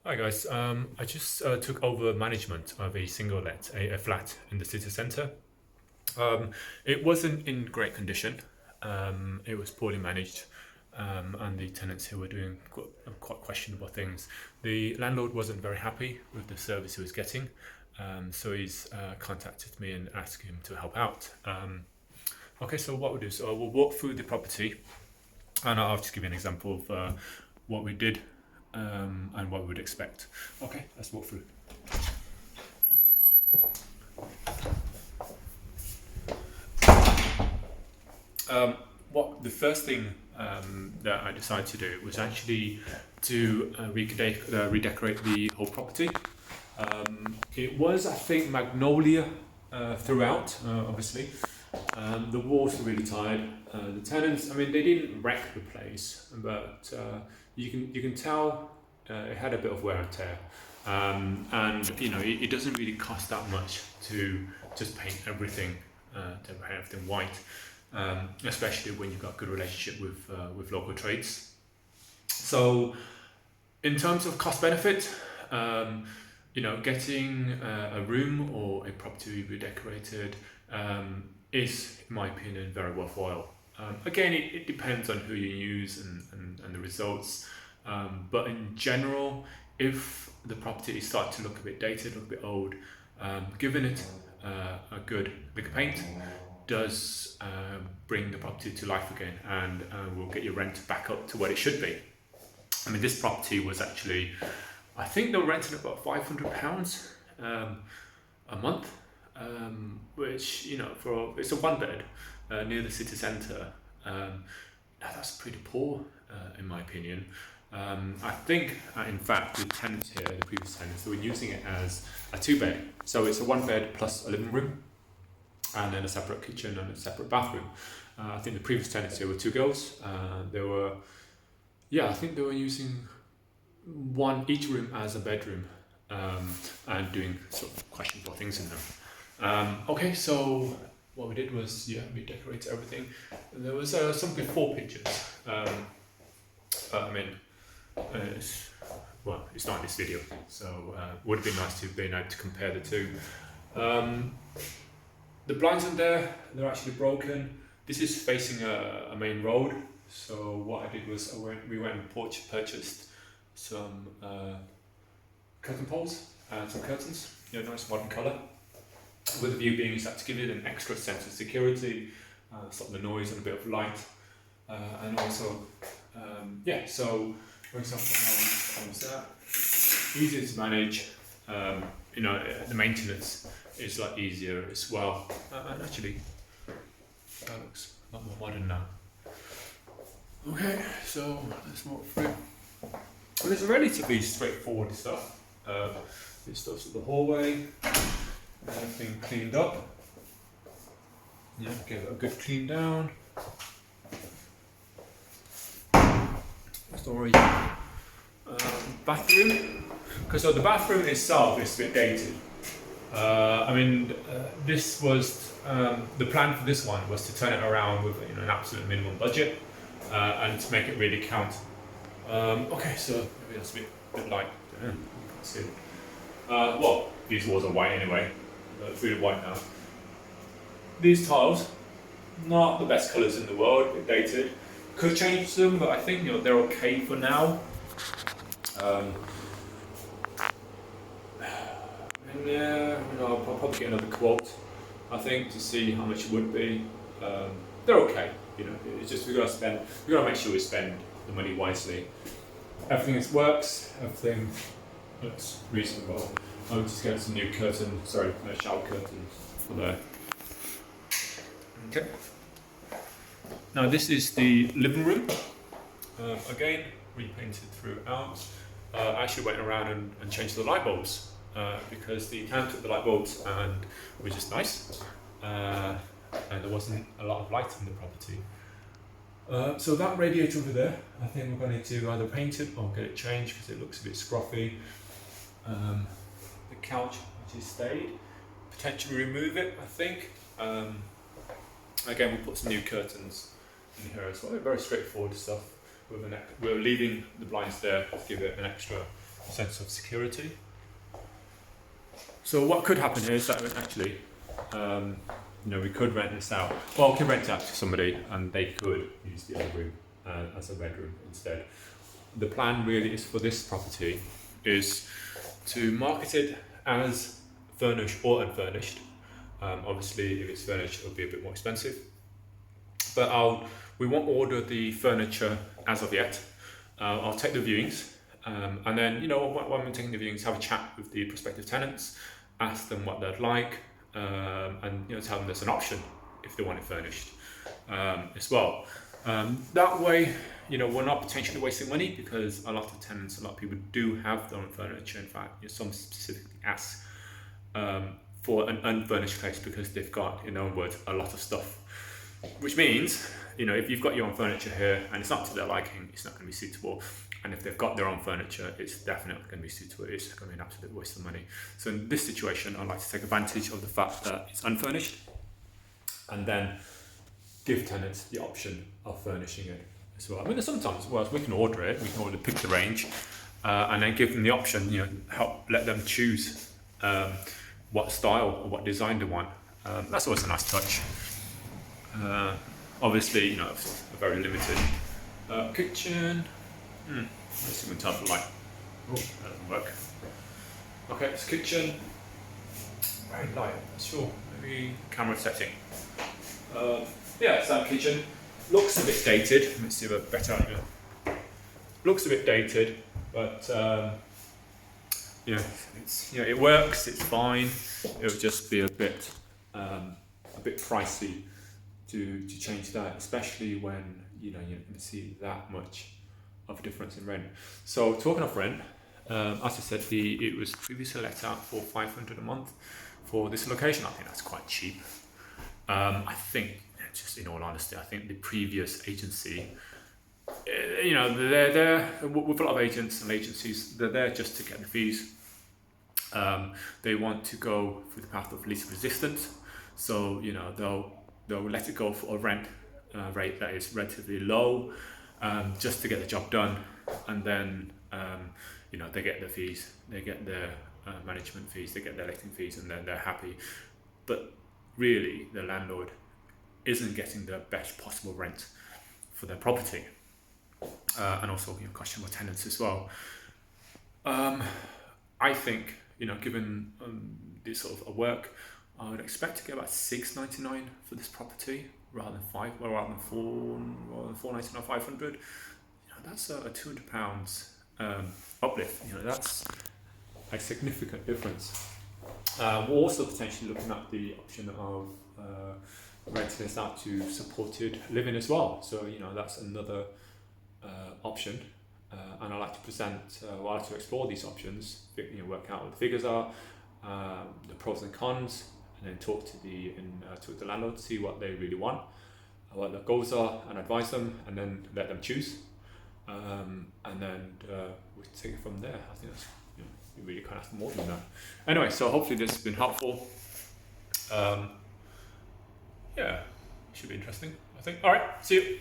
Hi guys, I just took over management of a single let, a flat in the city centre. It wasn't in great condition. It was poorly managed, and the tenants who were doing quite questionable things. The landlord wasn't very happy with the service he was getting, so he's contacted me and asked him to help out. Okay, so what we'll do is we'll walk through the property, and I'll just give you an example of what we did and what we would expect. Okay, let's walk through. What the first thing that I decided to do was actually to redecorate the whole property. It was, I think, magnolia throughout, obviously. The walls were really tired. The tenants, I mean, they didn't wreck the place, but you can tell it had a bit of wear and tear. And you know, it doesn't really cost that much to just paint everything white, especially when you've got a good relationship with local trades. So, in terms of cost benefit, you know, getting a room or a property redecorated is, in my opinion, very worthwhile. Again, it depends on who you use and the results. But in general, if the property is starting to look a bit dated, look a bit old, giving it a good lick of paint does bring the property to life again, and will get your rent back up to what it should be. I mean, this property was actually, I think they were renting about £500 a month, which, you know, it's a one bed near the city centre. Now that's pretty poor, in my opinion. I think, in fact, the tenants here, the previous tenants, they were using it as a two bed. So it's a one bed plus a living room, and then a separate kitchen and a separate bathroom. I think the previous tenants here were two girls. I think they were using each room as a bedroom, and doing sort of questionable things in them. Okay, so what we did was, we decorated everything. There was some before pictures. It's not in this video, so would have been nice to be able to compare the two. The blinds in there, they're actually broken. This is facing a main road, so what I did was we went and purchased some curtain poles and some curtains, nice modern colour, with the view being is that to give it an extra sense of security, stop the noise and a bit of light, and also, so for example, how was that? Easier to manage, the maintenance is a lot easier as well, and actually that looks a lot more modern now. Okay, so let's walk through. Well, it's relatively straightforward stuff. This stuff's at the hallway, everything cleaned up. Give it a good clean down. Storage. Bathroom. Because the bathroom itself is a bit dated. This was the plan for this one was to turn it around with an absolute minimum budget, and to make it really count. Okay, so maybe that's a bit light. You can't see it. These walls are white anyway. It's really white now. These tiles, not the best colours in the world, a bit dated. Could change them, but I think they're okay for now. I'll probably get another quote, I think, to see how much it would be. They're okay, it's just we've got to make sure we spend the money wisely. Everything works, everything looks reasonable. I'll just get some new shower curtains for there. Okay. Now this is the living room. Again, repainted throughout. I actually went around and changed the light bulbs, because the tenant took the light bulbs and it was just nice, and there wasn't a lot of light in the property. So that radiator over there, I think we're going to either paint it or get it changed because it looks a bit scruffy. The couch, which is stayed, potentially remove it, I think. Again, we'll put some new curtains in here as well. Very straightforward stuff. We're leaving the blinds there to give it an extra sense of security. So what could happen here is that actually, we could rent this out. Well, we could rent it out to somebody and they could use the other room as a bedroom instead. The plan really is for this property is to market it as furnished or unfurnished. Obviously, if it's furnished, it'll be a bit more expensive. But we won't order the furniture as of yet. I'll take the viewings, and then when we're taking the viewings, have a chat with the prospective tenants, ask them what they'd like, and tell them there's an option if they want it furnished as well. That way, we're not potentially wasting money, because a lot of tenants, a lot of people do have their own furniture. In fact, some specifically ask for an unfurnished place because they've got, in their own words, a lot of stuff. Which means, if you've got your own furniture here and it's not to their liking, it's not going to be suitable. And if they've got their own furniture, it's definitely going to be suitable. It's going to be an absolute waste of money. So in this situation, I'd like to take advantage of the fact that it's unfurnished, and then give tenants the option of furnishing it as well. I mean, sometimes, we can order it, we can order, pick the range, and then give them the option, let them choose what style or what design they want. That's always a nice touch. Obviously, it's a very limited kitchen. Let's see if we can turn the light. Oh, that doesn't work. Okay, it's kitchen. Very light. Sure, maybe camera setting. It's that kitchen. Looks a bit dated. Let me see if a better idea. Looks a bit dated, but it works. It's fine. It'll just be a bit pricey to change that, especially when you can see that much of a difference in rent. So talking of rent, as I said, it was previously let out for $500 a month for this location. I think that's quite cheap. I think, just in all honesty, I think the previous agency, they're there with a lot of agents and agencies. They're there just to get the fees. They want to go through the path of least resistance. So they'll let it go for a rent rate that is relatively low, just to get the job done, and then they get their fees, they get their management fees, they get their letting fees, and then they're happy. But really, the landlord isn't getting the best possible rent for their property, and also questionable tenants as well. I think given this sort of work, I would expect to get about $6.99 for this property rather than $4.99, $500. That's a £200 uplift. That's a significant difference. We're also potentially looking at the option of renting this out to supported living as well. So that's another option, and I like to I like to explore these options. Work out what the figures are, the pros and cons, and then talk to the landlord, see what they really want, what their goals are, and advise them, and then let them choose, and then we take it from there. I think that's you really can't ask for more than that. Anyway, so hopefully this has been helpful. It should be interesting, I think. All right, see you.